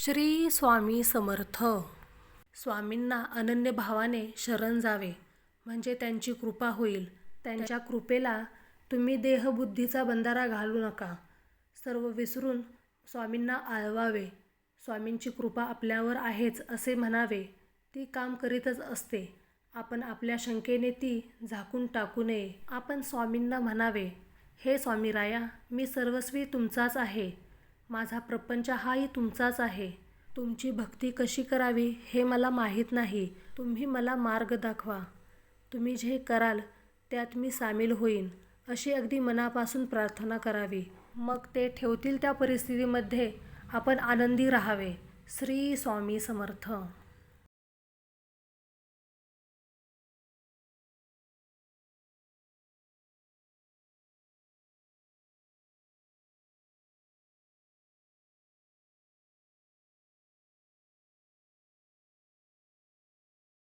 श्री स्वामी समर्थ. स्वामींना अनन्य भावाने शरण जावे म्हणजे त्यांची कृपा होईल. त्यांच्या कृपेला तुम्ही देहबुद्धीचा बंधारा घालू नका. सर्व विसरून स्वामींना आळवावे. स्वामींची कृपा आपल्यावर आहेच असे म्हणावे. ती काम करीतच असते. आपण आपल्या शंकेने ती झाकून टाकू नये. आपण स्वामींना म्हणावे, हे स्वामीराया, मी सर्वस्वी तुमचाच आहे. माझा प्रपंच हाही तुमचाच आहे. तुमची भक्ती कशी करावी हे मला माहीत नाही. तुम्ही मला मार्ग दाखवा. तुम्ही जे कराल त्यात मी सामील होईन अशी अगदी मनापासून प्रार्थना करावी. मग ते ठेवतील त्या परिस्थितीमध्ये आपण आनंदी राहावे. श्री स्वामी समर्थ.